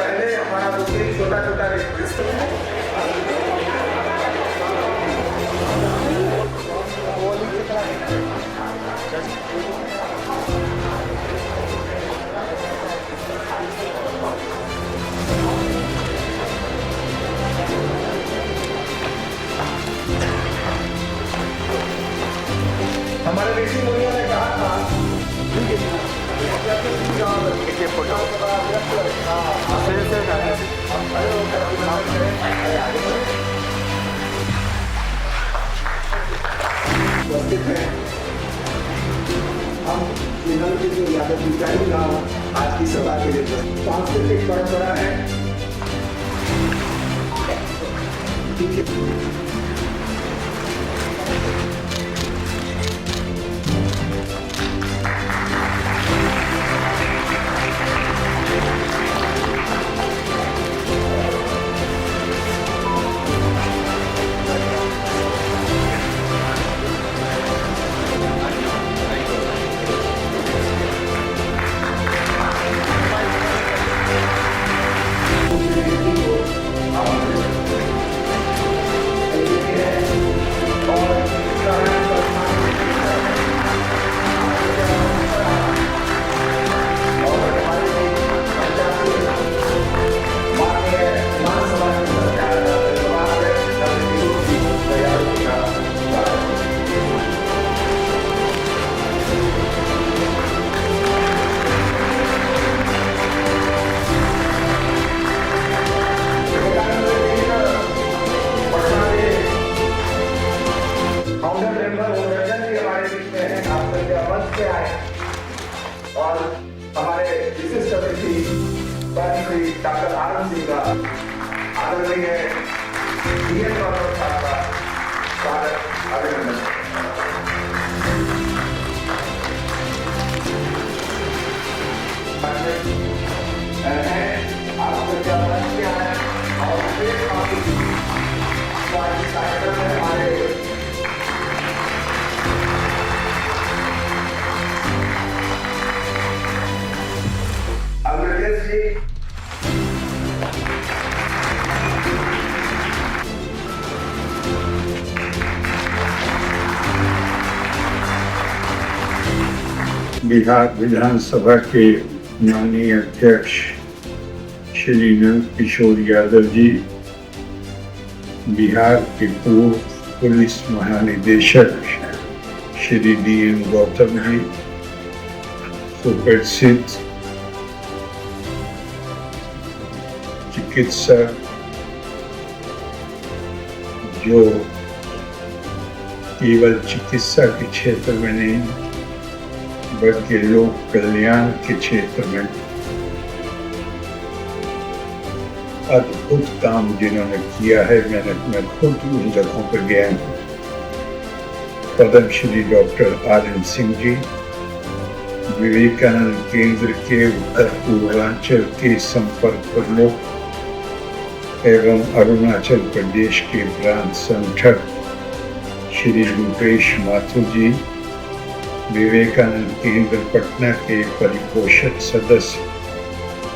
पहले हमारा दो तीन छोटा छोटा रिक्वेस्ट है। हमारे ऋषि मुनियों ने कहा था उपस्थित हैं। हम जिन्होंने की जो यादव विचारी का आज की सभा के लिए सांस्कृतिक परंपरा है। ठीक है। और हमारे विशिष्ट अतिथि श्री डॉक्टर आनंद सिंह का आदरणीय स्वागत अभिनंदन। आपको क्या है और कार्यक्रम में हमारे बिहार विधानसभा के माननीय अध्यक्ष श्री नंद किशोर यादव जी, बिहार के पूर्व पुलिस महानिदेशक श्री डी.एन. गौतम जी, सुप्रसिद्ध चिकित्सक जो केवल चिकित्सा के क्षेत्र में नहीं बल्कि लोक कल्याण के क्षेत्र में अद्भुत काम जिन्होंने किया है। मैं खुद उन जगहों पर गया हूँ। Padma Shri doctor RN. सिंह जी, विवेकानंद केंद्र के उत्तर पूर्वांचल के संपर्क प्रमुख एवं अरुणाचल प्रदेश के प्रांत संगठक श्री रूपेश माथुर जी, विवेकानंद केंद्र पटना के परिपोषक सदस्य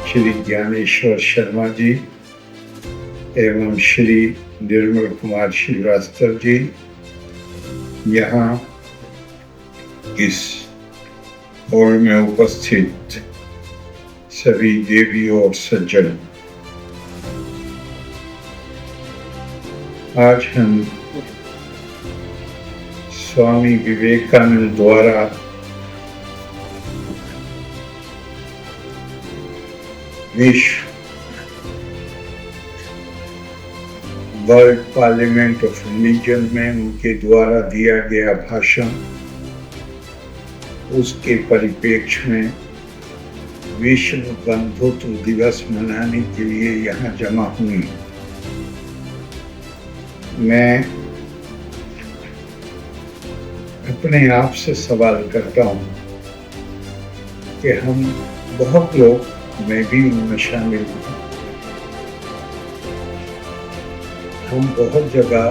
श्री ज्ञानेश्वर शर्मा जी एवं श्री निर्मल कुमार श्रीवास्तव जी, यहाँ इस हॉल में उपस्थित सभी देवियों और सज्जन, आज हम स्वामी विवेकानंद द्वारा विश्व वर्ल्ड पार्लियामेंट ऑफ रिलीजन में उनके द्वारा दिया गया भाषण, उसके परिप्रेक्ष्य में विश्व बंधुत्व दिवस मनाने के लिए यहाँ जमा हुई। मैं अपने आप से सवाल करता हूँ कि हम बहुत लोग, मैं भी उनमें शामिल हूँ, हम बहुत जगह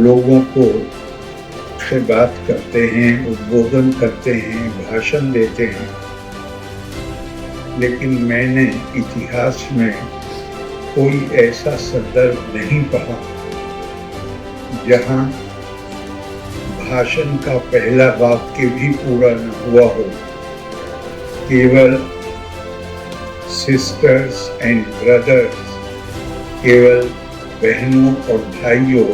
लोगों को से बात करते हैं, उद्बोधन करते हैं, भाषण देते हैं, लेकिन मैंने इतिहास में कोई ऐसा संदर्भ नहीं पढ़ा जहां भाषण का पहला वाक्य भी पूरा न हुआ हो, केवल सिस्टर्स एंड ब्रदर्स, केवल बहनों और भाइयों,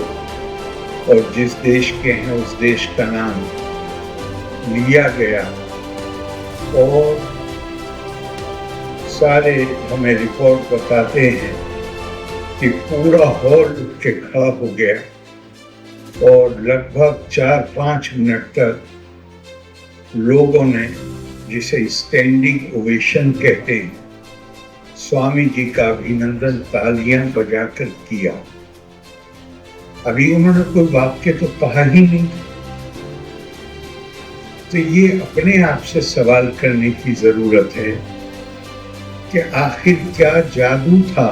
और जिस देश के हैं उस देश का नाम लिया गया। और सारे हमें रिपोर्ट बताते हैं कि पूरा हॉल उठ के खड़ा हो गया और लगभग 4-5 मिनट तक लोगों ने, जिसे स्टैंडिंग ओवेशन कहते हैं, स्वामी जी का अभिनंदन तालियां बजाकर किया। अभी उन्होंने कोई वाक्य तो कहा ही नहीं। तो ये अपने आप से सवाल करने की जरूरत है कि आखिर क्या जादू था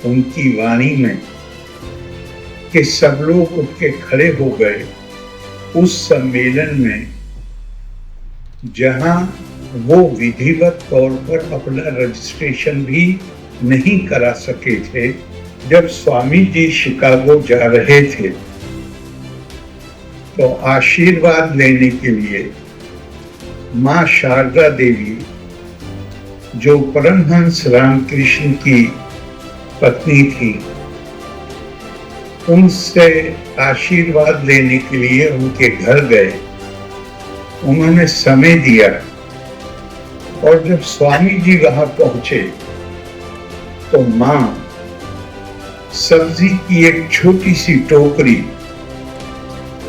उनकी वाणी में कि सब लोग उठ के खड़े हो गए उस सम्मेलन में जहां वो विधिवत तौर पर अपना रजिस्ट्रेशन भी नहीं करा सके थे। जब स्वामी जी शिकागो जा रहे थे तो आशीर्वाद लेने के लिए मां शारदा देवी, जो परमहंस रामकृष्ण की पत्नी थी, उनसे आशीर्वाद लेने के लिए उनके घर गए। उन्होंने समय दिया और जब स्वामी जी वहां पहुंचे तो मां सब्जी की एक छोटी सी टोकरी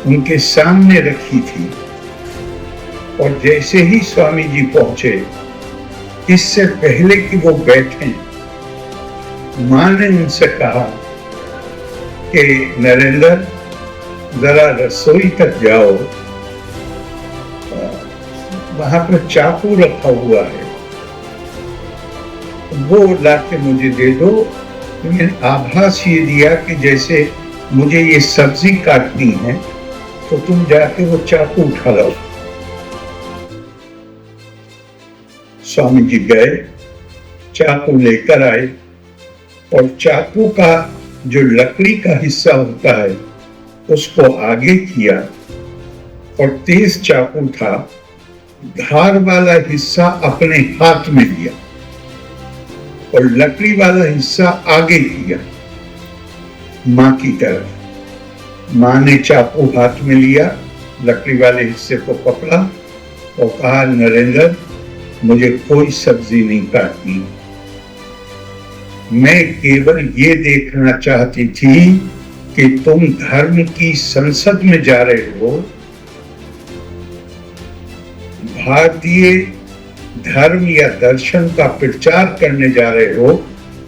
उनके सामने रखी थी और जैसे ही स्वामी जी पहुंचे, इससे पहले कि वो बैठे, मां ने उनसे कहा कि नरेंद्र, जरा रसोई तक जाओ, वहां पर चाकू रखा हुआ है, वो लाके मुझे दे दो। मैंने आभास ये दिया कि जैसे मुझे ये सब्जी काटनी है तो तुम जाके वो चाकू उठा लो। स्वामी जी गए, चाकू लेकर आए और चाकू का जो लकड़ी का हिस्सा होता है उसको आगे किया और तेज चाकू था, धार वाला हिस्सा अपने हाथ में लिया और लकड़ी वाला हिस्सा आगे किया मां की तरफ। मां ने चाकू हाथ में लिया, लकड़ी वाले हिस्से को पकड़ा और कहा, नरेंद्र, मुझे कोई सब्जी नहीं काटनी, मैं केवल ये देखना चाहती थी कि तुम धर्म की संसद में जा रहे हो, भारतीय धर्म या दर्शन का प्रचार करने जा रहे हो।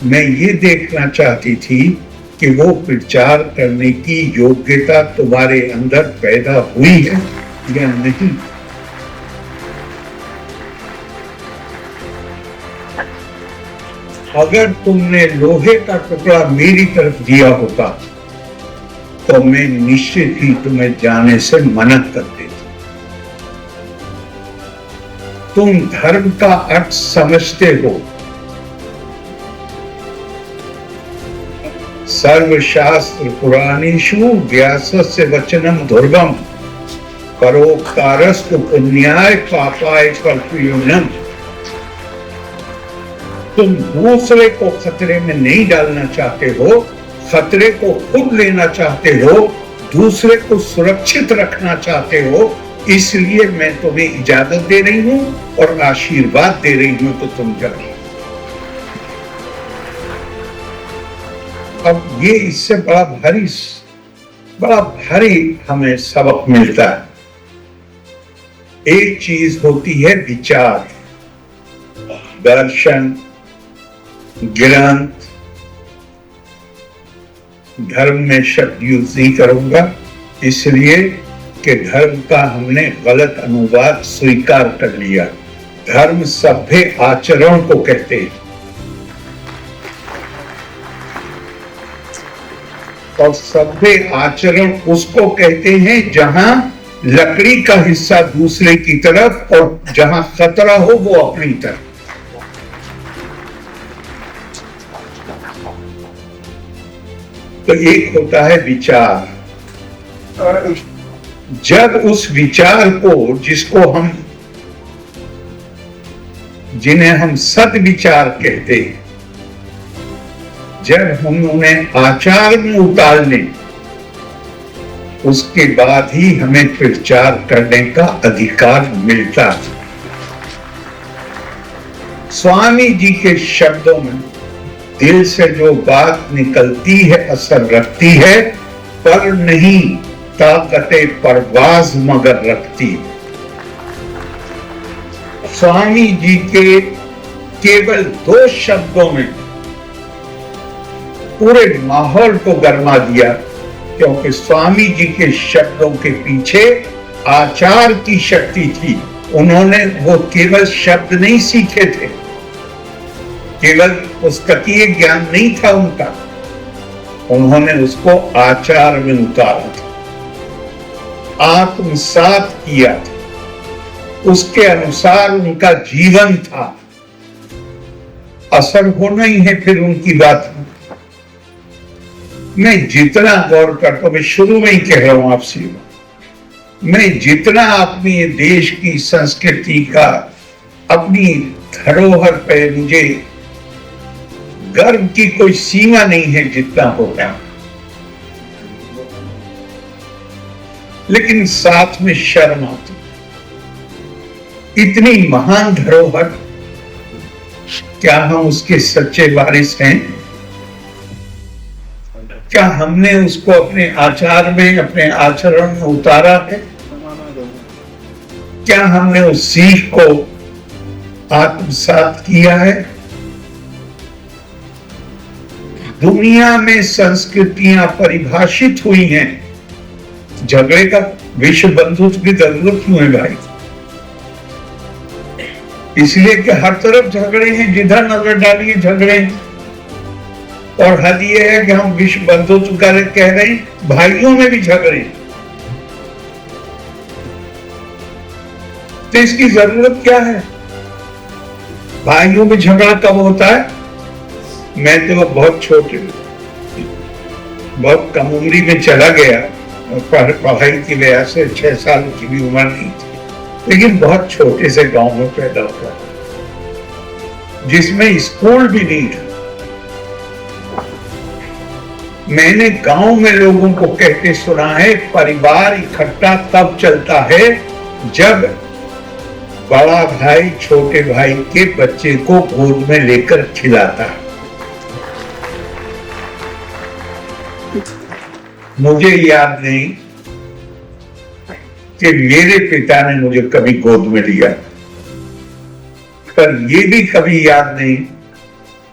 मैं ये देखना चाहती थी कि वो प्रचार करने की योग्यता तुम्हारे अंदर पैदा हुई है या नहीं। अगर तुमने लोहे का टुकड़ा मेरी तरफ दिया होता तो मैं निश्चित ही तुम्हें जाने से मना कर देती। तुम धर्म का अर्थ समझते हो। सर्वशास्त्र पुराणेषु व्यासस्य वचनम ध्रुवम परोपकारस्तु पुण्याय पापाय कर्तव्यम। तुम दूसरे को खतरे में नहीं डालना चाहते हो, खतरे को खुद लेना चाहते हो, दूसरे को सुरक्षित रखना चाहते हो, इसलिए मैं तुम्हें इजाजत दे रही हूं और आशीर्वाद दे रही हूं, तो तुम जाओ। अब ये इससे बड़ा भारी हमें सबक मिलता है। एक चीज होती है विचार, दर्शन, ग्रंथ, धर्म में शब्द यूज नहीं करूंगा इसलिए कि धर्म का हमने गलत अनुवाद स्वीकार कर लिया। धर्म सभ्य आचरण को कहते हैं और सभ्य आचरण उसको कहते हैं जहां लकड़ी का हिस्सा दूसरे की तरफ और जहां खतरा हो वो अपनी तरफ। तो एक होता है विचार, जब उस विचार को जिन्हें हम सद्विचार कहते हैं, जब हम उन्हें आचार में उतार लें, उसके बाद ही हमें प्रचार करने का अधिकार मिलता है। स्वामी जी के शब्दों में दिल से जो बात निकलती है असर रखती है, पर नहीं ताकते परवाज मगर रखती। स्वामी जी के केवल 2 शब्दों में पूरे माहौल को गरमा दिया, क्योंकि स्वामी जी के शब्दों के पीछे आचार की शक्ति थी। उन्होंने वो केवल शब्द नहीं सीखे थे, केवल पुस्तकीय ज्ञान नहीं था उनका, उन्होंने उसको आचार में उतारा था, आत्मसात किया था, उसके अनुसार उनका जीवन था। असर होना ही है फिर उनकी बात में। मैं जितना गौर करता हूं, मैं शुरू में ही कह रहा हूं आपसे, मैं जितना अपनी देश की संस्कृति का, अपनी धरोहर पे मुझे गर्व की कोई सीमा नहीं है जितना होता, लेकिन साथ में शर्म आती। इतनी महान धरोहर, क्या हम उसके सच्चे वारिस हैं? क्या हमने उसको अपने आचार में, अपने आचरण में उतारा है? क्या हमने उस सीख को आत्मसात किया है? दुनिया में संस्कृतियां परिभाषित हुई हैं। झगड़े का विश्व बंधुत्व की जरूरत क्यों है भाई? इसलिए कि हर तरफ झगड़े हैं, जिधर नजर डालिए झगड़े हैं। और हद ये है कि हम विश्व बंधुत्व कह रहे हैं, भाइयों में भी झगड़े। तो इसकी जरूरत क्या है? भाइयों में झगड़ा कब होता है? मैं तो बहुत छोटे, बहुत कम उम्री में चला गया और पढ़ाई की वजह से 6 साल की भी उम्र नहीं थी, लेकिन बहुत छोटे से गांव में पैदा हुआ जिसमें स्कूल भी नहीं था। मैंने गांव में लोगों को कहते सुना है, परिवार इकट्ठा तब चलता है जब बड़ा भाई छोटे भाई के बच्चे को गोद में लेकर खिलाता है। मुझे याद नहीं कि मेरे पिता ने मुझे कभी गोद में लिया, पर यह भी कभी याद नहीं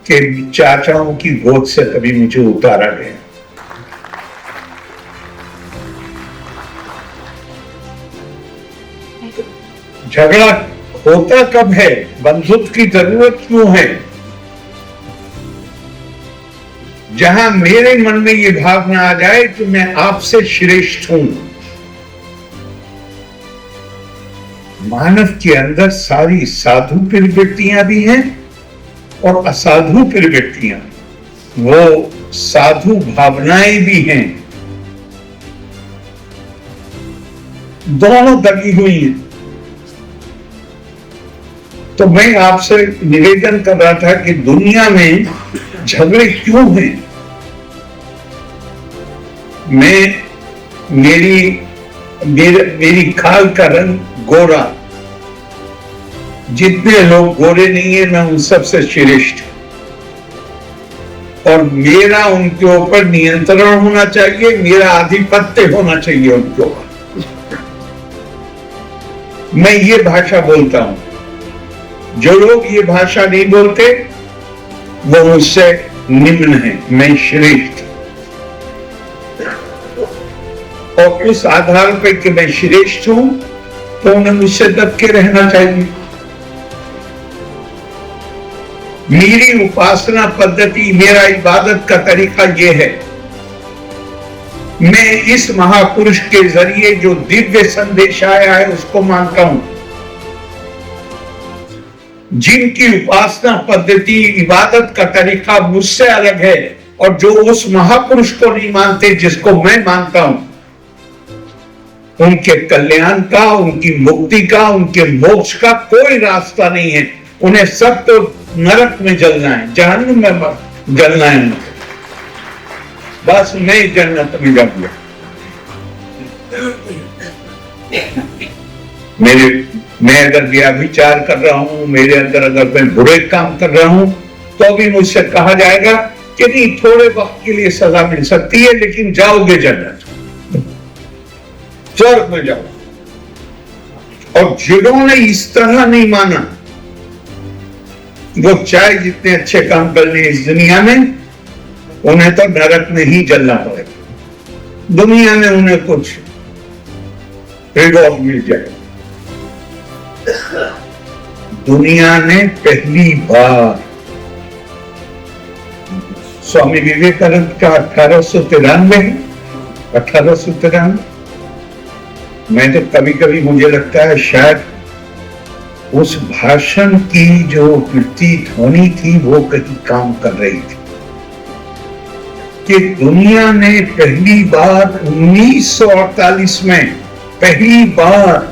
कि चाचाओं की गोद से कभी मुझे उतारा गया। झगड़ा होता कब है? बंधुत्व की जरूरत क्यों है? जहां मेरे मन में ये भावना आ जाए कि मैं आपसे श्रेष्ठ हूं। मानव के अंदर सारी साधु प्रवृत्तियां भी हैं और असाधु प्रवृत्तियां, वो साधु भावनाएं भी हैं, दोनों दबी हुई हैं। तो मैं आपसे निवेदन कर रहा था कि दुनिया में झगड़े क्यों हैं? मेरी खाल का रंग गोरा, जितने लोग गोरे नहीं है मैं उन सबसे श्रेष्ठ, और मेरा उनके ऊपर नियंत्रण होना चाहिए, मेरा आधिपत्य होना चाहिए उनके ऊपर। मैं ये भाषा बोलता हूं। जो लोग ये भाषा नहीं बोलते वो मुझसे निम्न है, मैं श्रेष्ठ। और उस आधार पर कि मैं श्रेष्ठ हूं तो उन्हें मुझसे दब के रहना चाहिए। मेरी उपासना पद्धति, मेरा इबादत का तरीका यह है मैं इस महापुरुष के जरिए जो दिव्य संदेश आया है उसको मानता हूं। जिनकी उपासना पद्धति, इबादत का तरीका मुझसे अलग है और जो उस महापुरुष को नहीं मानते जिसको मैं मानता हूं, उनके कल्याण का, उनकी मुक्ति का, उनके मोक्ष का कोई रास्ता नहीं है। उन्हें सब तो नरक में जलना है, जहन्नुम में जलना है। बस मैं जन्नत में जाऊंगा। मैं अगर व्यभिचार कर रहा हूं, मेरे अंदर अगर मैं बुरे काम कर रहा हूं, तो भी मुझसे कहा जाएगा कि नहीं, थोड़े वक्त के लिए सजा मिल सकती है, लेकिन जाओगे जन्नत, स्वर्ग में जाओ। और जिन्होंने इस तरह नहीं माना, वो चाहे जितने अच्छे काम कर ले इस दुनिया में, उन्हें तो नरक में ही जलना पड़ेगा। दुनिया में उन्हें कुछ रिवॉर्ड मिल जाएगा। दुनिया ने पहली बार स्वामी विवेकानंद का 1893 मैं तो कभी कभी मुझे लगता है शायद उस भाषण की जो प्रतिध्वनि थी वो कहीं काम कर रही थी कि दुनिया ने पहली बार 1948 में पहली बार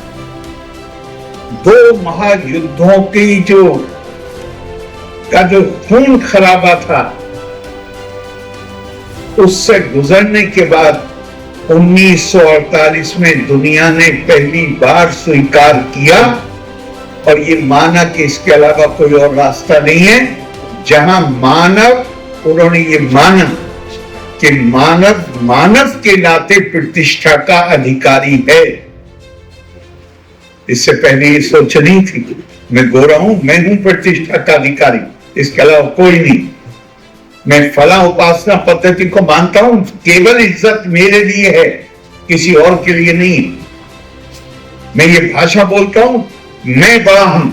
2 महायुद्धों की जो खून खराबा था उससे गुजरने के बाद 1948 में दुनिया ने पहली बार स्वीकार किया और ये माना कि इसके अलावा कोई और रास्ता नहीं है। जहां उन्होंने ये माना कि मानव के नाते प्रतिष्ठा का अधिकारी है। इससे पहले ये सोच नहीं थी, मैं गोरा हूं, मैं हूं प्रतिष्ठा का अधिकारी, इसके अलावा कोई नहीं। मैं फला उपासना पद्धति को मानता हूं, केवल इज्जत मेरे लिए है, किसी और के लिए नहीं। मैं ये भाषा बोलता हूं, मैं बड़ा हूं।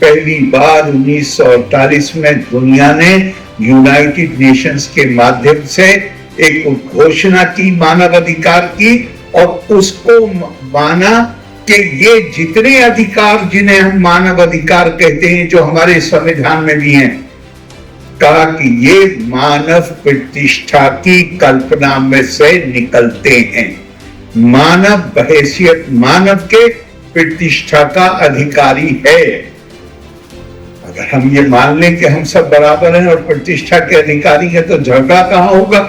पहली बार 1948 में दुनिया ने यूनाइटेड नेशंस के माध्यम से एक घोषणा की मानव अधिकार की और उसको माना कि ये जितने अधिकार जिन्हें हम मानव अधिकार कहते हैं, जो हमारे संविधान में भी हैं, कहा कि ये मानव प्रतिष्ठा की कल्पना में से निकलते हैं। मानव बहैसियत मानव के प्रतिष्ठा का अधिकारी है। अगर हम ये मान लें कि हम सब बराबर हैं और प्रतिष्ठा के अधिकारी हैं, तो झगड़ा कहां होगा?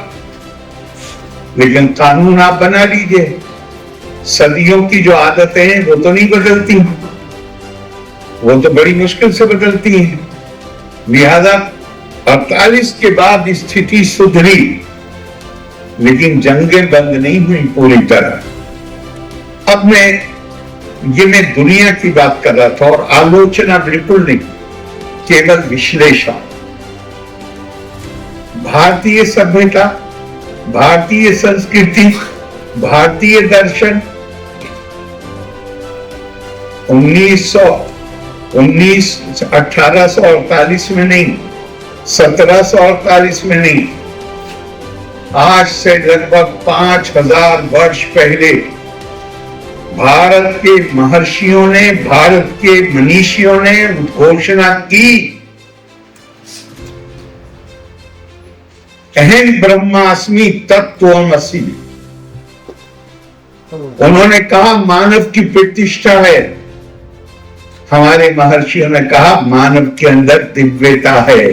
लेकिन कानून आप बना लीजिए, सदियों की जो आदतें हैं वो तो नहीं बदलती, वो तो बड़ी मुश्किल से बदलती हैं। लिहाजा 48 के बाद स्थिति सुधरी, लेकिन जंगें बंद नहीं हुई पूरी तरह। अब मैं दुनिया की बात कर रहा था और आलोचना बिल्कुल नहीं, केवल विश्लेषण। भारतीय सभ्यता, भारतीय संस्कृति, भारतीय दर्शन 1848 में नहीं, 1748 में नहीं, आज से लगभग 5000 वर्ष पहले भारत के महर्षियों ने, भारत के मनीषियों ने घोषणा की, अहम ब्रह्मास्मि तत्त्वमसि। उन्होंने कहा मानव की प्रतिष्ठा है। हमारे महर्षियों ने कहा मानव के अंदर दिव्यता है।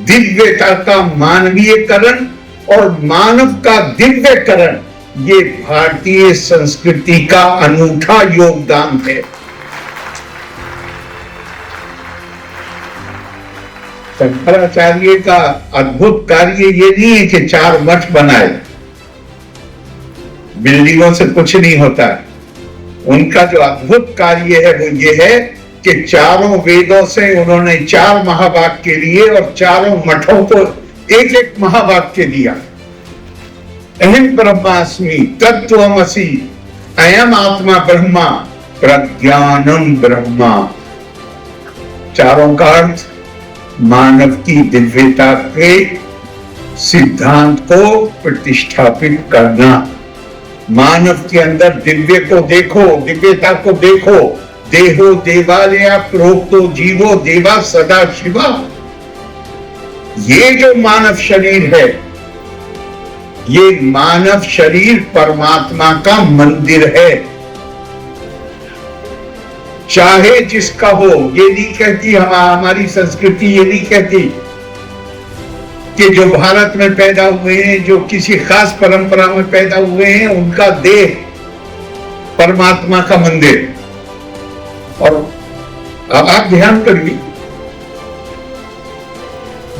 दिव्यता का मानवीयकरण और मानव का दिव्यकरण, ये भारतीय संस्कृति का अनूठा योगदान है। शंकराचार्य का अद्भुत कार्य ये नहीं है कि 4 मठ बनाए, बिल्डिंगों से कुछ नहीं होता है। उनका जो अद्भुत कार्य है वो ये है कि चारों वेदों से उन्होंने 4 महावाक्य लिए और चारों मठों को एक एक महावाक्य दिया। अहम ब्रह्मास्मि तत्त्वमसि, अयम आत्मा ब्रह्मा प्रज्ञानम ब्रह्मा। चारों का अर्थ मानव की दिव्यता के सिद्धांत को प्रतिष्ठापित करना। मानव के अंदर दिव्य को देखो, दिव्यता को देखो। देहो देवालय प्रोक्तो जीवो देवा सदा शिवा। ये जो मानव शरीर है, ये मानव शरीर परमात्मा का मंदिर है। चाहे जिसका हो, ये नहीं कहती हमारी संस्कृति, ये नहीं कहती कि जो भारत में पैदा हुए हैं, जो किसी खास परंपरा में पैदा हुए हैं, उनका देह परमात्मा का मंदिर। और अब आप ध्यान करिए,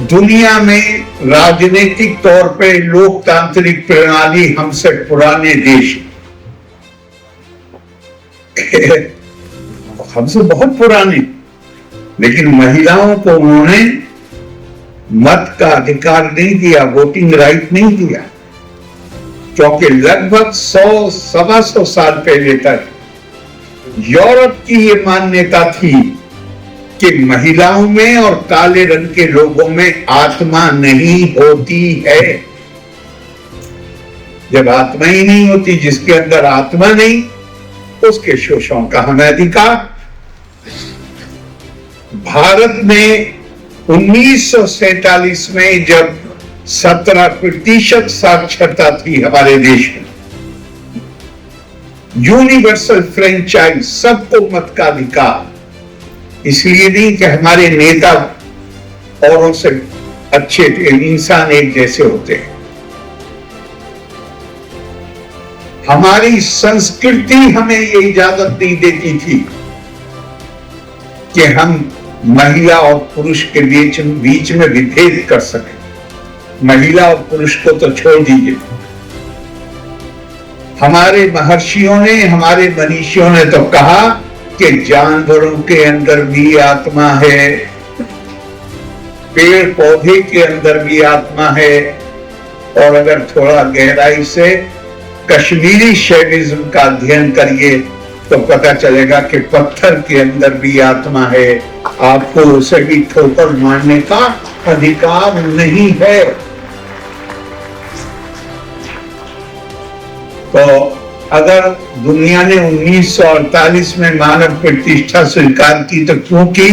दुनिया में राजनीतिक तौर पे लोकतांत्रिक प्रणाली हमसे पुराने देश हमसे बहुत पुराने, लेकिन महिलाओं को उन्होंने मत का अधिकार नहीं दिया, वोटिंग राइट नहीं दिया, क्योंकि लगभग 100-125 साल पहले तक यूरोप की ये मान्यता थी कि महिलाओं में और काले रंग के लोगों में आत्मा नहीं होती है। जब आत्मा ही नहीं होती, जिसके अंदर आत्मा नहीं, उसके शोषण का हमें अधिकार। भारत में 1947 में जब 17% साक्षरता थी हमारे देश में, यूनिवर्सल फ्रेंचाइज, सबको मत का अधिकार। इसलिए नहीं कि हमारे नेता औरों से अच्छे थे, इंसान एक जैसे होते हैं। हमारी संस्कृति हमें ये इजाजत नहीं देती थी कि हम महिला और पुरुष के बीच में विभेद कर सके। महिला और पुरुष को तो छोड़ दीजिए, हमारे महर्षियों ने, हमारे मनीषियों ने तो कहा कि जानवरों के अंदर भी आत्मा है, पेड़ पौधे के अंदर भी आत्मा है, और अगर थोड़ा गहराई से कश्मीरी शैविज्म का अध्ययन करिए तो पता चलेगा कि पत्थर के अंदर भी आत्मा है। आपको उसे भी ठोकर मारने का अधिकार नहीं है। तो अगर दुनिया ने 1948 में मानव प्रतिष्ठा स्वीकार की तो क्यों की?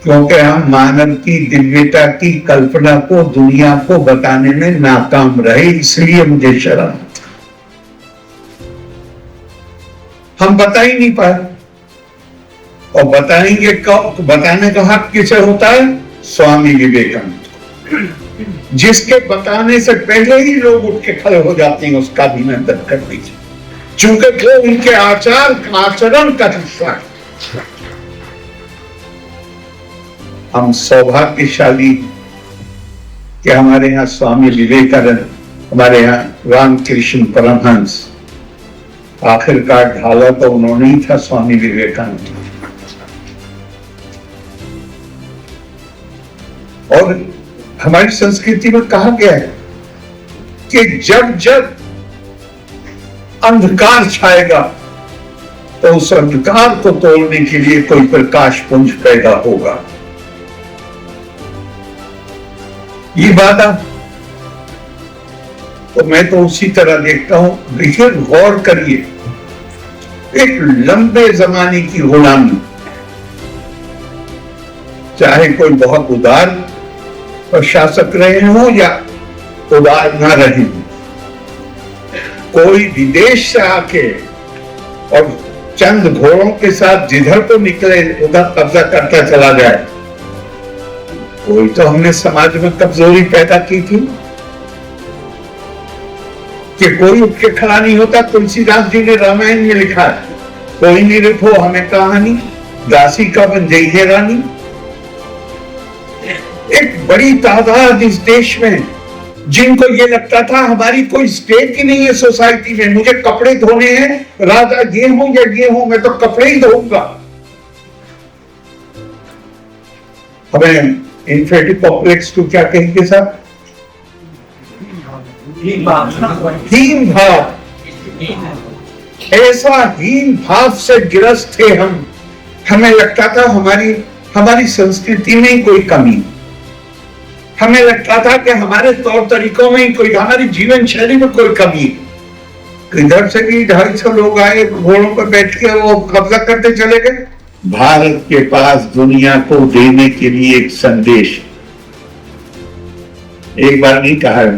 क्योंकि हम मानव की दिव्यता की कल्पना को दुनिया को बताने में नाकाम रहे, इसलिए मुझे शर्म। हम बता ही नहीं पाए, और बताएंगे कब? बताने का हक किसे होता है? स्वामी विवेकानंद, जिसके बताने से पहले ही लोग उठ के खड़े हो जाते हैं, उसका भी निंदन कर दीजिए, चूंकि वो उनके आचरण का हिस्सा है। हम सौभाग्यशाली कि हमारे यहाँ स्वामी विवेकानंद, हमारे यहाँ रामकृष्ण परमहंस, आखिरकार ढाला तो उन्होंने ही था, स्वामी विवेकानंद। और हमारी संस्कृति में कहा गया है कि जब जब अंधकार छाएगा तो उस अंधकार को तोड़ने के लिए कोई प्रकाश पुंज पैदा होगा। ये वादा तो मैं तो उसी तरह देखता हूं। देखिए, गौर करिए, एक लंबे जमाने की गुलामी, चाहे कोई बहुत उदार शासक रहे हो या उदार ना रहे, कोई विदेश से आके और चंद घोड़ों के साथ जिधर को निकले उधर कब्जा करता चला जाए, कोई तो हमने समाज में कमजोरी पैदा की थी कि कोई उठ के खड़ा नहीं होता। तुलसीदास जी ने रामायण में लिखा है, कोई निरत हो हमें कहानी, दासी का बन जई है रानी। एक बड़ी तादाद इस देश में जिनको ये लगता था हमारी कोई स्टेट ही नहीं है सोसाइटी में, मुझे कपड़े धोने हैं, राजा ये हूं या ये हूं, मैं तो कपड़े ही धोऊंगा। हमें इन्फेंटिव कॉम्प्लेक्स को क्या कहेंगे साहब? हीन भाव। ऐसा हीन भाव से गिरस्त थे हम। हमें लगता था हमारी संस्कृति में कोई कमी, हमें लगता था कि हमारे तौर तरीकों में कोई, हमारी जीवन शैली में कोई कमी है। इधर से भी 250 लोग आए, घोड़ों पर बैठ के वो कब्जा करते चले गए। भारत के पास दुनिया को देने के लिए एक संदेश, एक बार नहीं कहा है,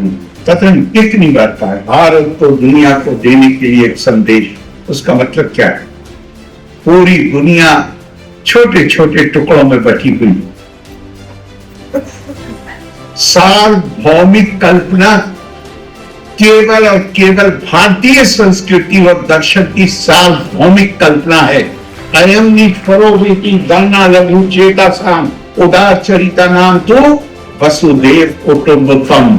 पता नहीं कितनी बार कहा है, भारत को दुनिया को देने के लिए एक संदेश। उसका मतलब क्या है? पूरी दुनिया छोटे छोटे टुकड़ों में बटी हुई, सार्वभौमिक कल्पना केवल और केवल भारतीय संस्कृति और दर्शन की सार्वभौमिक कल्पना है। अयम निष्फरोवेति दाना लघु चेता साम उदार चरिता नाम तो वसुदेव कुटुंबकम।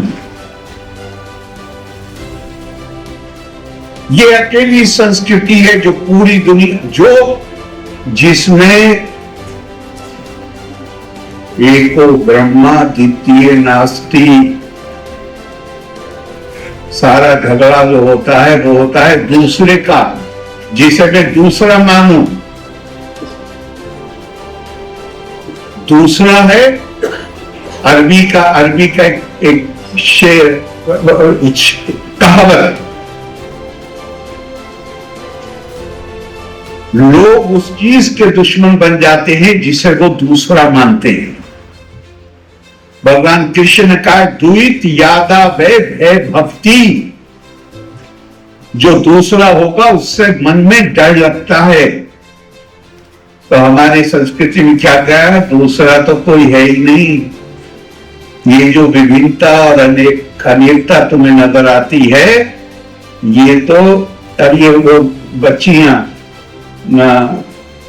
ये अकेली संस्कृति है जो पूरी दुनिया, जिसमें एको ब्रह्मा द्वितीय नास्ति, सारा झगड़ा जो होता है वो होता है दूसरे का, जिसे मैं दूसरा मानूं। दूसरा है अरबी का एक शेर, कहावत, लोग उस चीज के दुश्मन बन जाते हैं जिसे वो दूसरा मानते हैं। भगवान कृष्ण ने कहा द्वित यादा भय भय भक्ति, जो दूसरा होगा उससे मन में डर लगता है। तो हमारी संस्कृति में क्या कहा है? दूसरा तो कोई है ही नहीं। ये जो विभिन्नता और अनेकता तुम्हें नजर आती है, ये तो, अब ये वो बच्चियां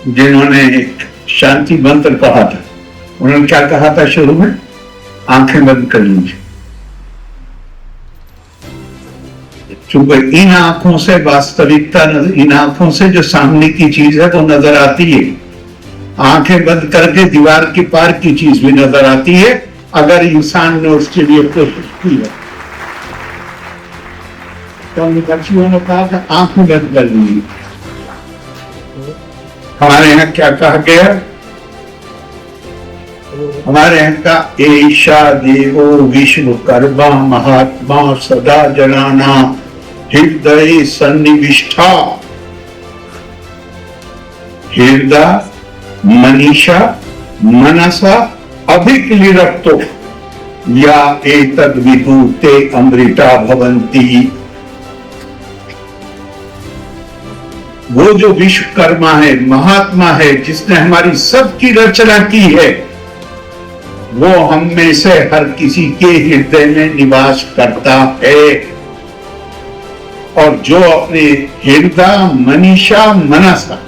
जिन्होंने शांति मंत्र कहा था, उन्होंने क्या कहा था शुरू में? आंखें बंद कर लीजिए। चूंकि इन आंखों से वास्तविकता, इन आंखों से जो सामने की चीज है वो नजर आती है। आंखें बंद करके दीवार के पार की चीज भी नजर आती है, अगर इंसान ने उसके लिए कोशिश की है। तो बच्चियों ने कहा कि आंखें बंद कर लीजिए। हमारे यहाँ क्या कहा गया? हमारे यहाँ का ऐशा देवो विश्वकर्मा महात्मा सदा जनाना हृदय सन्निविष्ठा। हृदय मनीषा मनसा अभिक्लिरक्तो या एतद् विदुते अमृता भवन्ति। वो जो विश्वकर्मा है, महात्मा है, जिसने हमारी सबकी रचना की है, वो हम में से हर किसी के हृदय में निवास करता है। और जो अपने हृदय मनीषा मनसा,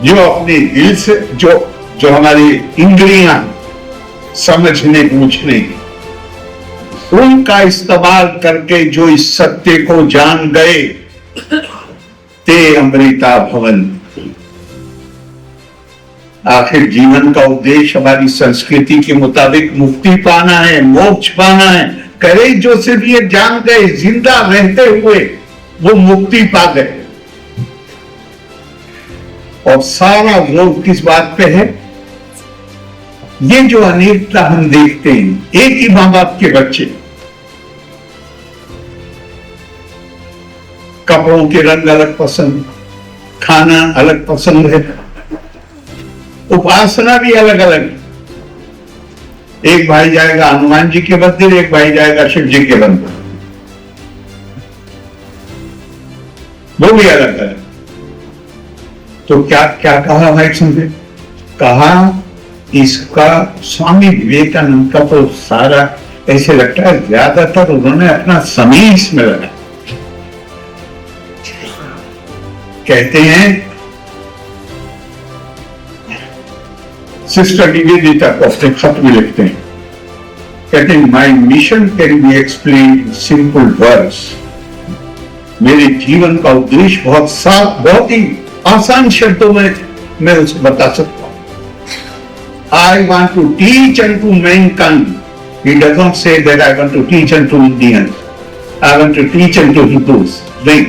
जो अपने दिल से, जो हमारी इंद्रियां समझने बूझने, उनका इस्तेमाल करके जो इस सत्य को जान गए, ते अमृता भवन। आखिर जीवन का उद्देश्य हमारी संस्कृति के मुताबिक मुक्ति पाना है, मोक्ष पाना है। करे जो सिर्फ ये जान गए, जिंदा रहते हुए वो मुक्ति पा गए। और सारा जोर किस बात पे है? ये जो अनेकता हम देखते हैं, एक ही मां बाप के बच्चे, कपड़ों के रंग अलग पसंद, खाना अलग पसंद है, उपासना भी अलग अलग। एक भाई जाएगा हनुमान जी के मंदिर, एक भाई जाएगा शिव जी के मंदिर, वो भी अलग अलग। तो क्या क्या कहा भाई समझे? कहा इसका स्वामी विवेकानंद का तो सारा ऐसे लगता है ज्यादातर उन्होंने अपना समय इसमें लगा। कहते हैं सिस्टर निवेदिता को अपने खत में लिखते हैं, कहते हैं माई mission can be explain in simple words. मेरे जीवन का उद्देश्य बहुत साफ, बहुत ही आसान शब्दों में मैं उसे बता सकता हूं। I want to teach unto mankind. He does not say that I want to teach unto Indians. I want to teach unto Hindus. Right?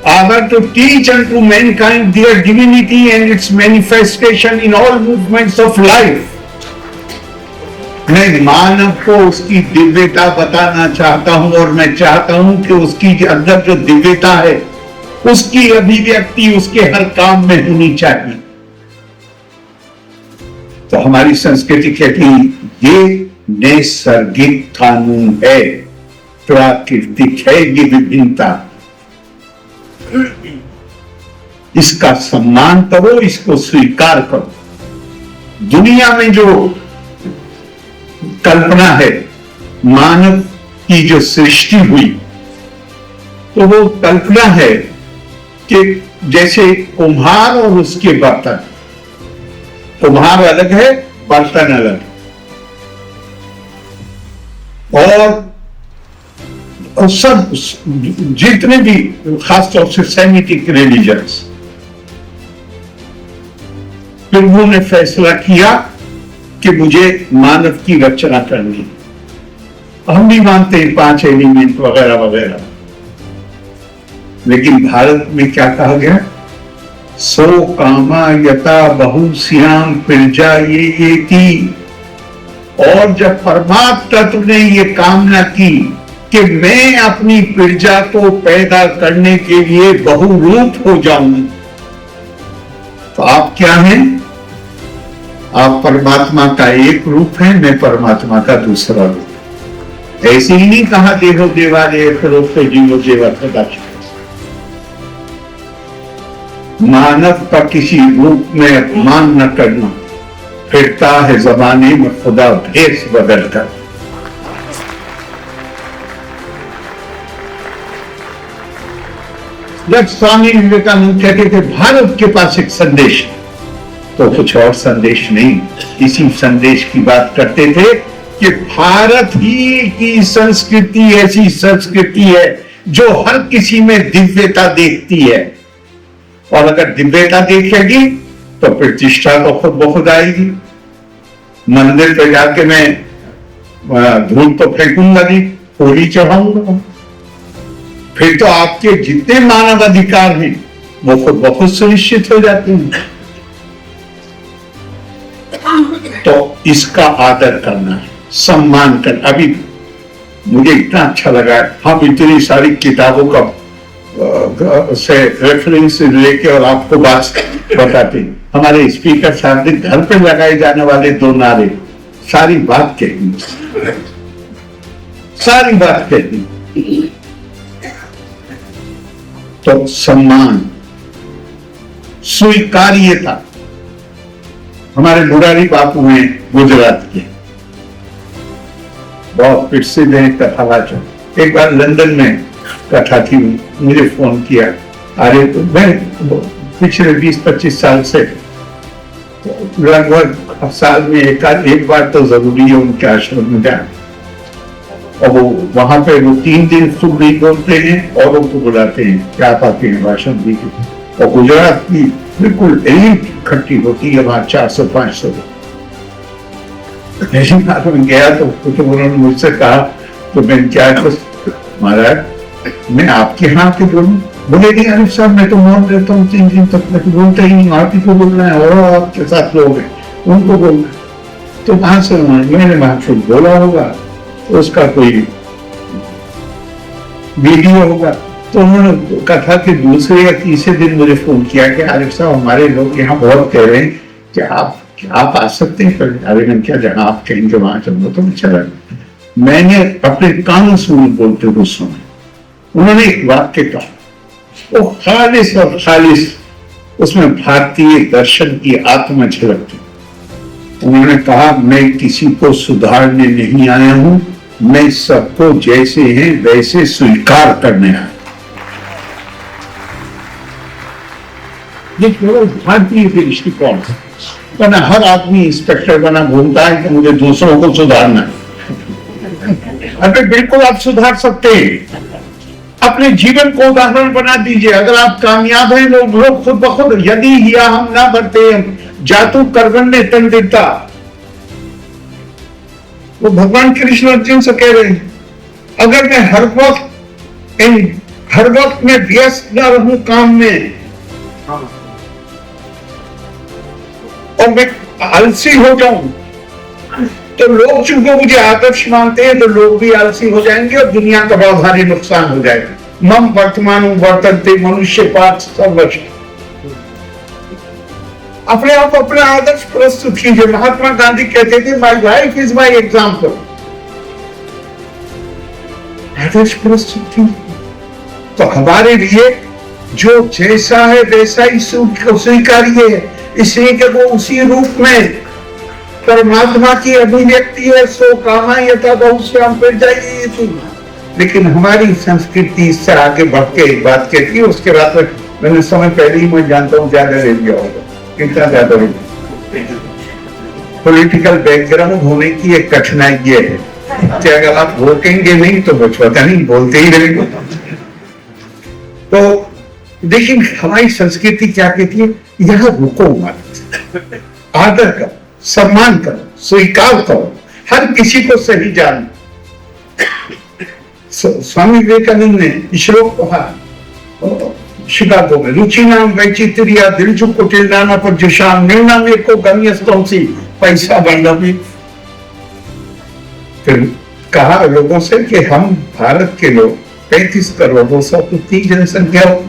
I want to teach unto mankind their divinity and its manifestation in all movements of life. मैं मानव को उसकी दिव्यता बताना चाहता हूं और मैं चाहता हूं कि उसकी अंदर जो दिव्यता है उसकी अभिव्यक्ति उसके हर काम में होनी चाहिए। तो हमारी संस्कृति कहती ये नैसर्गिक कानून है, प्राकृतिक है ये विभिन्नता, इसका सम्मान करो, इसको स्वीकार करो। दुनिया में जो कल्पना है मानव की जो सृष्टि हुई, तो वो कल्पना है कि जैसे कुम्हार और उसके बर्तन, कुम्हार अलग है, बर्तन अलग है, और सब जितने भी खासतौर से सेमिटिक रिलीजन्स, फिर उन्होंने फैसला किया कि मुझे मानव की रचना करनी। हम भी मानते हैं 5 एलिमेंट वगैरह वगैरह, लेकिन भारत में क्या कहा गया? सो कामा यथा बहुश्याम प्रजा ये की। और जब परमात्मा तत्व ने ये कामना की कि मैं अपनी प्रजा को पैदा करने के लिए बहुरूप हो जाऊं, तो आप क्या हैं? आप परमात्मा का एक रूप है, मैं परमात्मा का दूसरा रूप। ऐसे ही नहीं कहा देहो देवालय फिर जीवो देवा कदाचित। मानव का किसी रूप में अपमान न करना, फिरता है जमाने में खुदा भेष बदल कर। जब स्वामी विवेकानंद कहते थे भारत के पास एक संदेश, तो कुछ और संदेश नहीं, इसी संदेश की बात करते थे कि भारत ही की संस्कृति ऐसी संस्कृति है जो हर किसी में दिव्यता देखती है, और अगर दिव्यता देखेगी तो प्रतिष्ठा तो खुद ब खुद आएगी। मंदिर पे जाके मैं धूल तो फेंकूंगा नहीं, होली चढ़ाऊंगा, फिर तो आपके जितने मानव अधिकार हैं वो खुद ब खुद सुनिश्चित हो जाते हैं। तो इसका आदर करना है, सम्मान करना। अभी मुझे इतना अच्छा लगा, हम इतनी सारी किताबों का से रेफरेंस लेके और आपको बात बताते हैं। हमारे स्पीकर साहब ने घर पे लगाए जाने वाले 2 नारे सारी बात कहती, सारी बात कहती। तो सम्मान, स्वीकार्यता। हमारे मुरारी बापू हैं गुजरात के, बहुत प्रसिद्ध है कथावाचक। एक बार लंदन में कथा थी, मुझे फोन किया, अरे तो मैं पिछले 20-25 साल से लगभग साल में एक बार तो जरूरी है उनके आश्रम में जाना। और वो वहां पे वो 3 दिन खुद नहीं बोलते हैं, औरों को बुलाते हैं, क्या पाते हैं भाषण दी। और गुजरात की बिल्कुल एलिट इकट्ठी होती है वहां, 400-500। ऐसी बात में गया तो उन्होंने मुझसे कहा, तो मैं क्या महाराज मैं आपके यहाँ के बोलूं? बोले नहीं आरिफ साहब, मैं तो मौन रहता हूँ 3 दिन तक, मैं तो बोलता ही नहीं, आप ही को बोलना है, और आपके साथ लोग हैं उनको बोलना है। तो वहां से मैंने वहां से बोला होगा, उसका कोई वीडियो होगा। तो उन्होंने कथा के दूसरे या तीसरे दिन मुझे फोन किया कि आरिफ साहब हमारे लोग यहाँ बहुत कह रहे हैं कि आप आ सकते हैं। अरे मैं क्या, जहाँ आप कहेंगे वहां चलो। तो चला, मैंने अपने कानों से बोलते हुए सुना। उन्होंने एक वाक्य कहा, वो खालिस और खालिस, उसमें भारतीय दर्शन की आत्मा झलकती। उन्होंने कहा, मैं किसी को सुधारने नहीं आया हूं, मैं सबको जैसे हैं वैसे स्वीकार करने आया। ये केवल भारतीय दृष्टिकोण है, वरना हर आदमी इंस्पेक्टर बना घूमता है कि मुझे दूसरों को सुधारना है। अगर बिल्कुल आप सुधार सकते हैं, अपने जीवन को उदाहरण बना दीजिए। अगर आप कामयाब हैं, लोग खुद ब खुद, यदि हिया हम ना भरते जातु करवन ने तन देता। वो भगवान कृष्ण अर्जुन से कह रहे हैं, अगर मैं हर वक्त में व्यस्त न रहूं काम में, और मैं आलसी हो जाऊं, तो लोग चूंकि मुझे आदर्श मानते हैं तो लोग भी आलसी हो जाएंगे और दुनिया का बहुत भारी नुकसान हो जाएगा। मम वर्तमान वर्तनते मनुष्य पाठ सर्वश। अपने आप अपना आदर्श प्रस्तुत कीजिए। महात्मा गांधी कहते थे my life is my example. आदर्श प्रस्तुत कीजिए। तो हमारे लिए जो जैसा है वैसा ही स्वीकारिए, इसलिए कि वो उसी रूप में परमात्मा की अभिव्यक्ति है। सो कामा यथा बहुश्याम फिर जाइए थी। लेकिन हमारी संस्कृति इससे आगे बढ़ के एक बात कहती है, उसके बाद में मैंने समय पहले ही मैं जानता हूँ ज्यादा ले लिया होगा, कितना ज्यादा हो। पॉलिटिकल बैकग्राउंड होने की एक कठिनाई ये है कि अगर आप रोकेंगे नहीं तो कुछ पता नहीं, बोलते ही रहेंगे। तो लेकिन हमारी संस्कृति क्या कहती है, यह रुको मत, आदर करो, सम्मान करो, स्वीकार करो, हर किसी को सही जानो। स्वामी विवेकानंद ने श्लोक कहा शिकागो में, रुचि नाम वैचित्र्या दिलचु कुटिल नाना पर जुशाम निर्णाम एको गम्यस्तोंसी पैसा बनना भी। फिर कहा लोगों से कि हम भारत के लोग 35 करोड़ 230 जनसंख्या हो,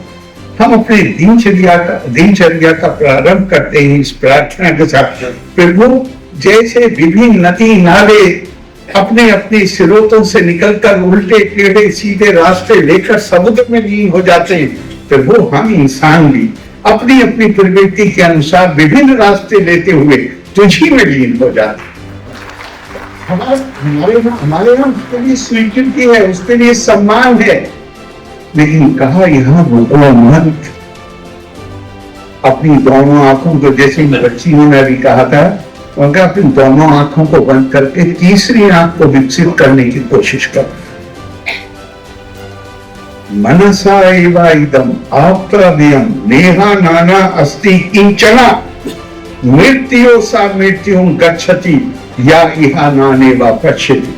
हम अपने दिनचर्या का प्रारंभ करते हैं इस प्रार्थना के साथ। प्रभु जैसे विभिन्न नदी नाले अपने अपने स्रोतों से निकलकर उल्टे टेढ़े सीधे रास्ते लेकर समुद्र में लीन हो जाते हैं, प्रभु हम इंसान भी अपनी अपनी प्रवृत्ति के अनुसार विभिन्न रास्ते लेते हुए तुझी में लीन हो जाते हैं। हमारे यहाँ उसके लिए स्वीकृति है, उसके लिए सम्मान है, लेकिन कहा यहाँ रुको मत। अपनी दोनों आंखों को, जैसे बच्चियों ने भी कहा था, उनका अपनी दोनों आंखों को बंद करके तीसरी आंख को विकसित करने की कोशिश कर। मनसा एवा इदम आप्रमेयम नेहा नाना अस्ति किंचना मृत्यो सा मृत्युम गच्छति या इहा नाने वा पश्यति।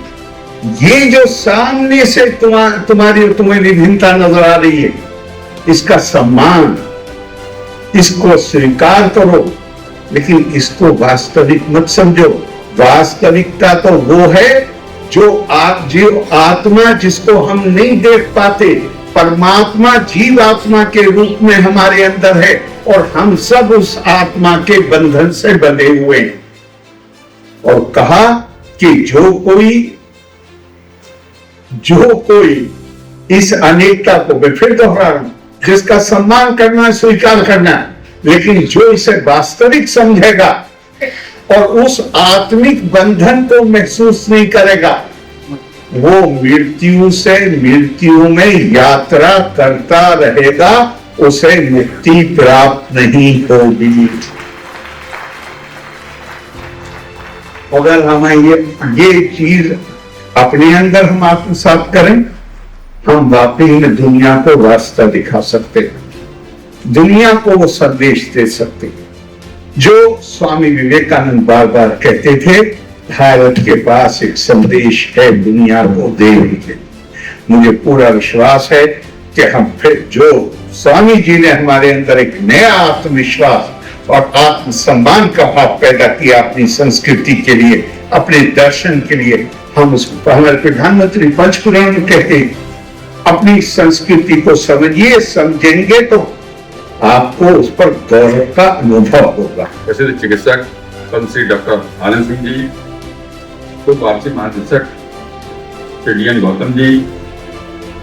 ये जो सामने से तुम्हें विभिन्नता नजर आ रही है, इसका सम्मान, इसको स्वीकार करो, लेकिन इसको वास्तविक मत समझो। वास्तविकता तो वो है जो आत्मा जिसको हम नहीं देख पाते, परमात्मा जीव आत्मा के रूप में हमारे अंदर है और हम सब उस आत्मा के बंधन से बंधे हुए हैं। और कहा कि जो कोई इस अनेकता को, मैं फिर दोहरा रहा हूं, जिसका सम्मान करना, स्वीकार करना, लेकिन जो इसे वास्तविक समझेगा और उस आत्मिक बंधन को महसूस नहीं करेगा, वो मृत्यु से मृत्यु में यात्रा करता रहेगा, उसे मुक्ति प्राप्त नहीं होगी। अगर हम ये चीज अपने अंदर हम आत्मसात करें, हम वाकई में दुनिया को रास्ता दिखा सकते हैं, दुनिया को वो संदेश दे सकते हैं जो स्वामी विवेकानंद बार बार कहते थे, भारत के पास एक संदेश है दुनिया को देने के। मुझे पूरा विश्वास है कि हम फिर जो स्वामी जी ने हमारे अंदर एक नया आत्मविश्वास और आत्मसम्मान का भाव पैदा किया अपनी संस्कृति के लिए, अपने दर्शन के लिए, हम उसको हमारे प्रधानमंत्री पंचपुराण में कहते, अपनी संस्कृति को समझिए, समझेंगे तो आपको उस पर गौरव का अनुभव होगा। प्रसिद्ध चिकित्सक पद्मश्री डॉक्टर आनंद सिंह जी, पूर्व वार्षिक महानिदेशक श्री डी.एन. गौतम जी,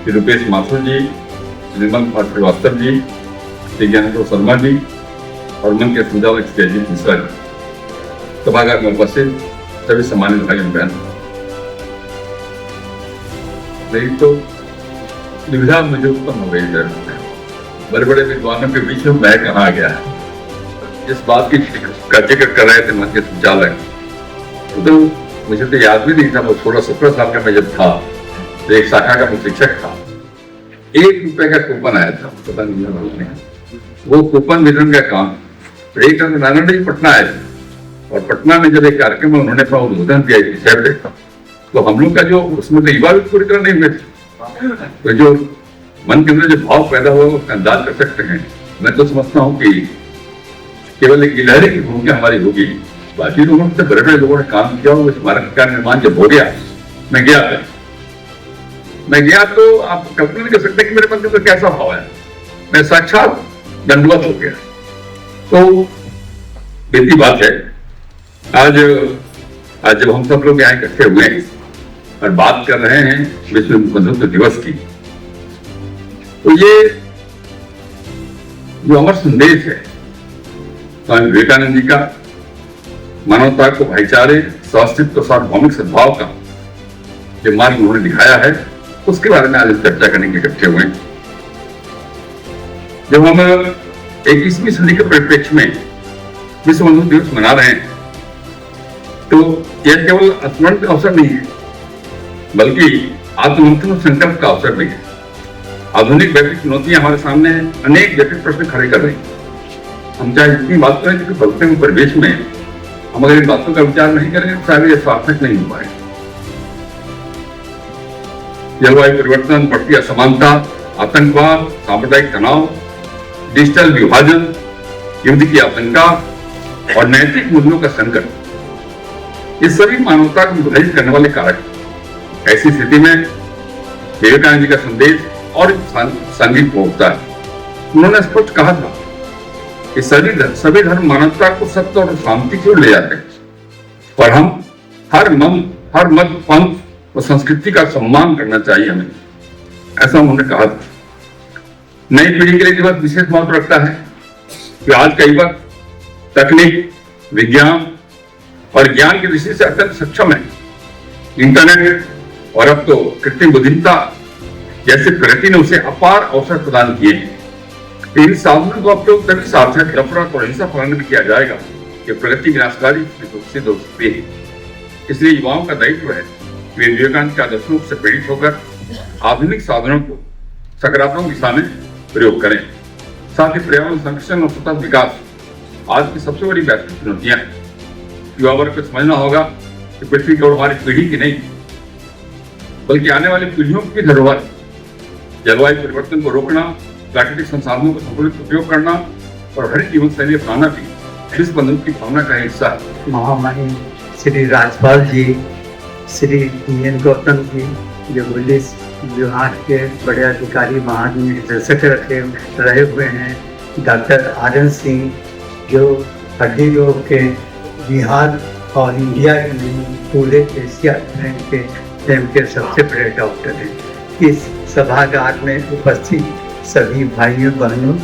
श्री रुपेश माथुर जी, श्री निर्मल कुमार श्रीवास्तव जी, श्री ज्ञानेश्वर शर्मा जी और मन के संचालक श्री अजीत मिश्रा जी, सभागार में उपस्थित सभी सम्मानित भाई बहन, नहीं तो दुविधा मुझे उत्पन्न हो गई है, बड़े बड़े विद्वानों के बीच में मैं कहा गया है। इस बात की का जिक्र कर रहे थे मन के संचालक, तो मुझे तो याद भी नहीं था, वो 16-17 साल का मैं जब था तो एक शाखा का मैं शिक्षक था, 1 रुपए का कूपन आया था, पता नहीं वो कूपन वितरण का काम एक नारायण जी पटना आए थे, और पटना में जब एक कार्यक्रम में उन्होंने अपना उद्बोधन दिया तो हम लोग का जो उसमें तो युवा भी पूरी तरह नहीं हुए थे, तो जो मन के अंदर जो भाव पैदा हुआ उसका अंदाज कर सकते हैं। मैं तो समझता हूँ कि केवल एक गिलहरी की भूमिका हमारी होगी बाकी लोगों ने, बड़े बड़े लोगों ने काम किया, वो स्मारक का निर्माण जब हो गया, मैं गया तो आप कल्पना नहीं कर सकते कि मेरे मन में कैसा भाव है। मैं साक्षात दंडवत हो गया। तो बेटी बात है, आज जब हम सब लोग यहाँ इकट्ठे हुए हैं और बात कर रहे हैं विश्व बंधुत्व दिवस की, तो ये जो अमर संदेश है स्वामी विवेकानंद जी का, मानवता को भाईचारे, स्वास्थ्य, सार्वभौमिक सद्भाव का जो मार्ग उन्होंने दिखाया है, उसके बारे में आज चर्चा करने के इकट्ठे हुए। जब हम 21वीं सदी के परिप्रेक्ष्य में विश्व बंधुत्व दिवस मना रहे हैं, तो यह केवल स्मरण का अवसर नहीं है, बल्कि आत्ममंथन और संकल्प का अवसर भी है। आधुनिक वैश्विक चुनौतियां हमारे सामने अनेक जटिल प्रश्न खड़े कर रही हैं। हम चाहे जितनी बात करें, क्योंकि बदलते हुए परिवेश में हम अगर इन बातों का विचार नहीं करेंगे तो शायद ये सार्थक नहीं हो पाए। जलवायु परिवर्तन, बढ़ती असमानता, आतंकवाद, सांप्रदायिक तनाव, डिजिटल विभाजन, युद्ध की आशंका और नैतिक मूल्यों का संकट, ये सभी मानवता को विभाजित करने वाले कारक। ऐसी स्थिति में विवेकानंद जी का संदेश और सांघिक होता है। उन्होंने स्पष्ट कहा था कि सभी धर्म मानवता को सत्य और शांति की ओर ले जाते हैं, और हम हर मत, पंथ और संस्कृति का सम्मान करना चाहिए हमें, ऐसा उन्होंने कहा था। नई पीढ़ी के लिए दिवस विशेष महत्व रखता है कि आज कई बार तकनीक, विज्ञान और ज्ञान की दृष्टि से अत्यंत सक्षम है। इंटरनेट और अब तो कृत्रिम बुद्धिमत्ता जैसे प्रगति ने उसे अपार अवसर प्रदान किए हैं। इन साधनों का उपयोग तभी सार्थक, नफरत और हिंसा फैलाने में किया जाएगा कि प्रगति विनाशकारी सिद्ध हो सकती है। इसलिए युवाओं का दायित्व है वे विवेकानंद के आदर्शों से प्रेरित होकर आधुनिक साधनों को सकारात्मक दिशा में प्रयोग करें। साथ ही पर्यावरण संरक्षण और सतत विकास आज की सबसे बड़ी वैश्विक चुनौतियां हैं। युवा वर्ग को समझना होगा कि पृथ्वी केवल हमारी पीढ़ी की नहीं, बल्कि आने वाली पीढ़ियों की धरोहर। जलवायु परिवर्तन को रोकना, प्राकृतिक संसाधनों का संतुलित उपयोग करना और हरित जीवन शैली अपनाना भी विश्व बंधुत्व की भावना का हिस्सा है। महामहिम श्री राजपाल जी, श्री DN गौतम जी, जो पुलिस विभाग के बड़े अधिकारी महानिदेशक रहे हुए हैं, डॉक्टर RN सिंह, जो हड्डी रोग के बिहार और इंडिया के नहीं पूरे एशिया के सबसे बड़े डॉक्टर हैं। इस सभागार में उपस्थित सभी भाइयों बहनों,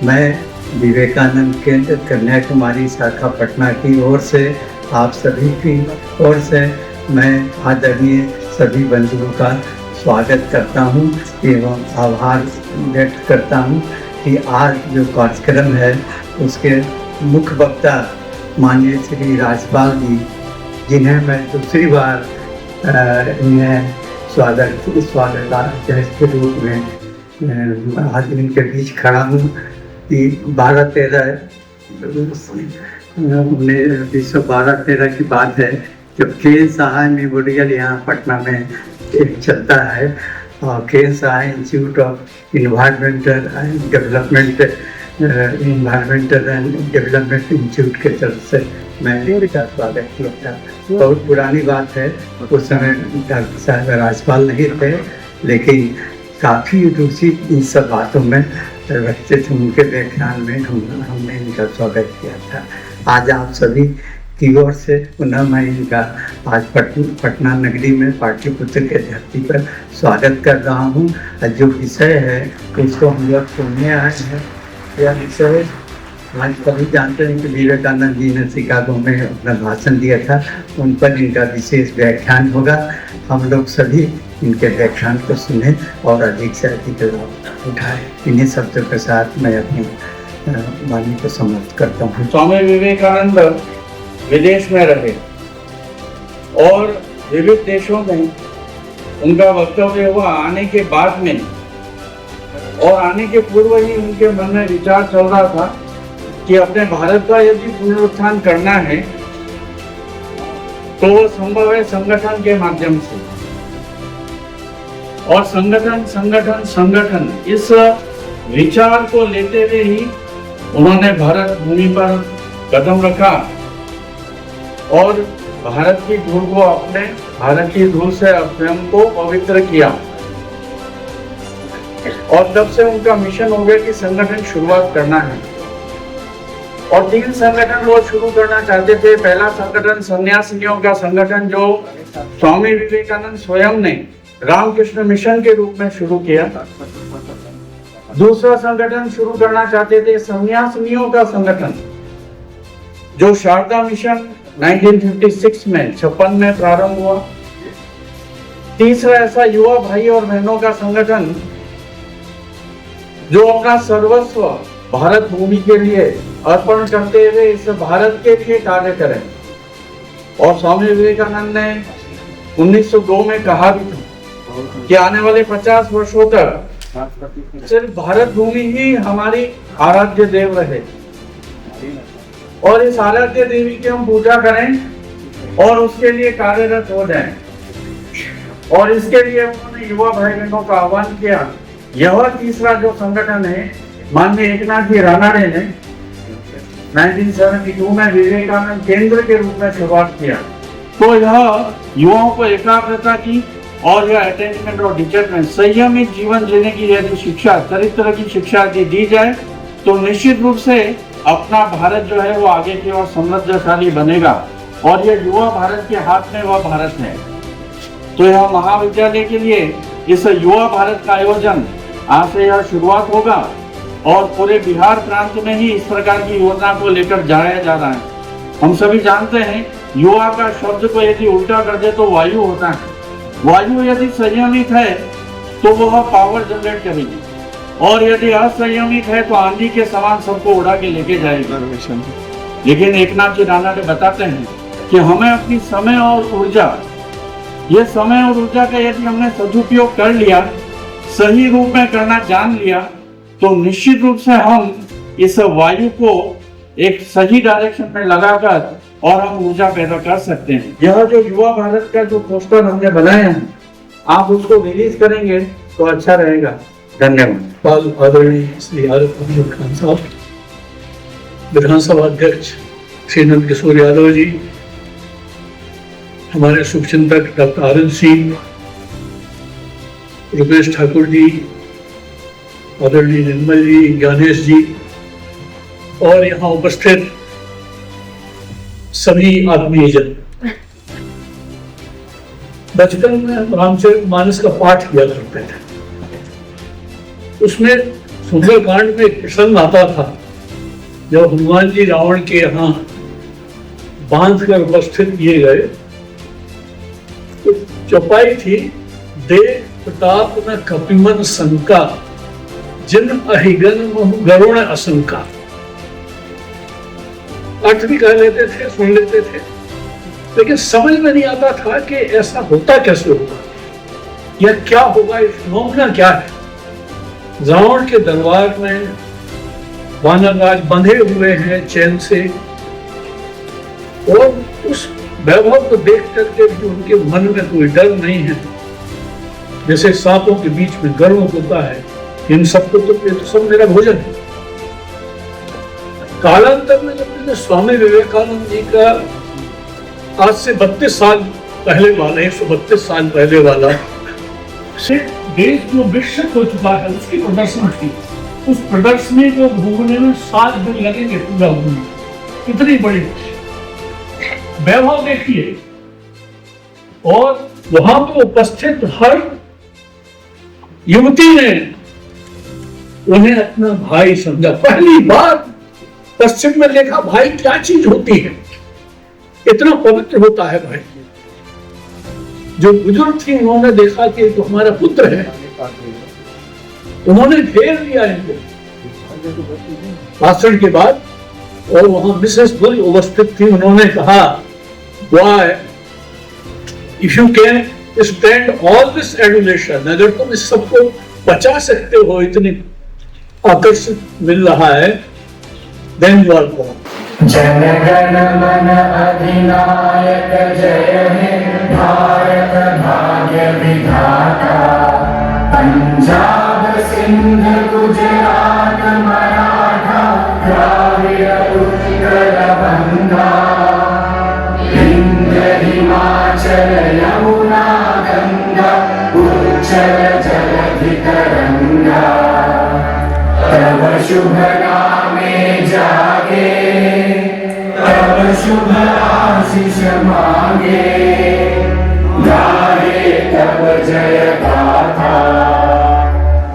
मैं विवेकानंद केंद्र कन्याकुमारी शाखा पटना की ओर से आप सभी की ओर से मैं आदरणीय सभी बंधुओं का स्वागत करता हूं एवं आभार व्यक्त करता हूं कि आज जो कार्यक्रम है उसके मुख्य वक्ता माननीय श्री राजपाल जी, जिन्हें मैं दूसरी बार इन्हें स्वागताचार्य के रूप में आज इनके बीच खड़ा हूँ कि 1912-13 की बात है जब के सहाय मेमोरियल यहाँ पटना में एक चलता है, और K Sahay institute of environmental and development institute के तरफ से मैं का स्वागत किया था। बहुत पुरानी बात है, उस समय डॉक्टर साहब राजपाल नहीं थे, लेकिन काफ़ी रुचि इन सब बातों में रखते थे। उनके व्याख्यान में हमने इनका स्वागत किया था। आज आप सभी की ओर से पुनः मैं इनका आज पटना नगरी में पाटलिपुत्र के धरती पर स्वागत कर रहा हूँ। जो विषय है उसको हम लोग सुनने आए हैं। यह विषय आज सभी जानते हैं कि विवेकानंद जी ने शिकागो में अपना भाषण दिया था, उन पर इनका विशेष व्याख्यान होगा। हम लोग सभी इनके व्याख्यान को सुने और अधिक से अधिक लाभ उठाए। इन्हीं शब्दों के साथ मैं अपनी वाणी को समाप्त करता हूँ। स्वामी विवेकानंद विदेश में रहे और विविध देशों में उनका वक्तव्य हुआ। आने के बाद में और आने के पूर्व ही उनके मन में विचार चल रहा था कि अपने भारत का यदि पुनरुत्थान करना है तो वो संभव है संगठन के माध्यम से। और संगठन इस विचार को लेते हुए ही उन्होंने भारत भूमि पर कदम रखा और भारत की धूल से स्वयं को पवित्र किया। और तब से उनका मिशन हो गया कि संगठन शुरुआत करना है। और 3 संगठन वो शुरू करना चाहते थे। पहला संगठन सन्यासियों का संगठन, जो स्वामी विवेकानंद स्वयं ने रामकृष्ण मिशन के रूप में शुरू किया। दूसरा संगठन शुरू करना चाहते थे सन्यासिनियों का संगठन, जो शारदा मिशन 1956 में 56 में प्रारंभ हुआ। तीसरा ऐसा युवा भाई और बहनों का संगठन जो अपना सर्वस्व भारत भूमि के लिए अर्पण करते हुए इस भारत के लिए कार्य करें। और स्वामी विवेकानंद ने 1902 में कहा भी था कि आने वाले 50 वर्षों तक सिर्फ भारत भूमि ही हमारी आराध्य देव रहे और इस आराध्य देवी की हम पूजा करें और उसके लिए कार्यरत हो जाएं। और इसके लिए उन्होंने युवा भाई बहनों का आह्वान किया। यह तीसरा जो संगठन है, माननीय एकनाथ जी रानाडे ने 1972 में विवेकानंद केंद्र के रूप में शुरुआत किया। तो यह युवाओं को एकाग्रता की और यह अटेन्मेंट और डिटरमेंट, संयमित जीवन जीने की यदि शिक्षा, चरित्र की शिक्षा दी जाए तो निश्चित रूप से अपना भारत जो है वो आगे की ओर समृद्धशाली बनेगा। और यह युवा भारत के हाथ में वह भारत है। तो यह महाविद्यालय के लिए इस युवा भारत का आयोजन आज से यह शुरुआत होगा और पूरे बिहार प्रांत में ही इस प्रकार की योजना को लेकर जाया जा रहा है। हम सभी जानते हैं युवा का शब्द को यदि उल्टा कर दे तो वायु होता है। वायु यदि संयमित है तो वह पावर जनरेट करेगी और यदि असंयमित है तो आंधी के समान सबको उड़ा के लेके जाएगी। लेकिन एकनाथ जी रानाडे बताते हैं कि हमें अपनी समय और ऊर्जा का यदि हमने सदुपयोग कर लिया, सही रूप में करना जान लिया, तो निश्चित रूप से हम इस वायु को एक सही डायरेक्शन में लगाकर और हम ऊर्जा पैदा कर सकते हैं। यह जो युवा भारत का जो पोस्टर हमने बनाया है, आप उसको रिलीज करेंगे तो अच्छा रहेगा। धन्यवाद। आदरणीय श्री आरिफ मोहम्मद खान साहब, विधानसभा अध्यक्ष श्री नंद किशोर यादव जी, हमारे शुभचिंतक डॉक्टर आनंद सिंह, रुपेश ठाकुर जी, आदरणीय निर्मल जी, ज्ञानेश जी और यहाँ उपस्थित सभी आत्मीयजन। बचपन में हम रामचरितमानस का पाठ किया करते थे। उसमें सुंदरकांड में एक प्रसंग आता था जब हनुमान जी रावण के यहाँ बांध कर उपस्थित किए गए तो चौपाई थी, देख प्रताप न कपिमन शंका, जिन अहिगन गरुण आशंका। अर्थ भी कह लेते थे, सुन लेते थे, लेकिन समझ में नहीं आता था कि ऐसा होता कैसे होगा या क्या होगा, इस फिनोमेना क्या है। रावण के दरबार में वानरराज बंधे हुए हैं चैन से और उस वैभव को देख करके भी उनके मन में कोई डर नहीं है। जैसे सांपों के बीच में गर्व होता है, इन सबको तो ये तो सब मेरा भोजन है। कालांतर में जब स्वामी विवेकानंद जी का आज से 32 साल पहले वाला, 132 साल पहले वाला से देश जो विकसित हो चुका है उसकी प्रदर्शनी थी। उस प्रदर्शनी को घूमने में 7 दिन लगेंगे पूरा घूमने। कितनी बड़ी वैभव देखिए। और वहां पर उपस्थित हर युवती ने उन्हें अपना भाई समझा। पहली बार पश्चिम में देखा भाई क्या चीज होती है, इतना पवित्र होता है भाई। जो बुजुर्ग थी उन्होंने देखा कि तो हमारा पुत्र है, उन्होंने घेर लिया इनको भाषण के बाद। और वहां मिसेस बुल उपस्थित थी, उन्होंने कहा, why if you can stand all this adulation, अगर तुम इस सबको बचा सकते हो, इतनी आकर्षित मिल रहा है, then you are God. Jana Gana मन अधिनायक जय हे भारत भाग्य विधाता, पंजाब सिंध गुजरात मराठा द्राविड़ उत्कल बंगा। हिमाचल यमुना गंगा उच्चल जलधि तरंगा तव शुभ नामे जागे तव शुभ आशीष मांगे गाहे तब जय गाथा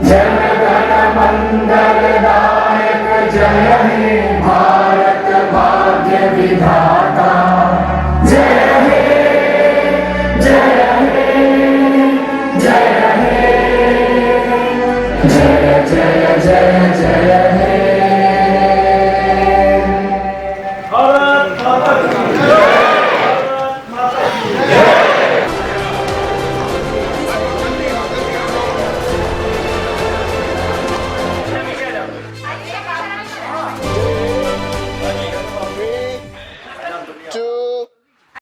जन गण मंगल दायक जय हे भारत भाग्य विधाता।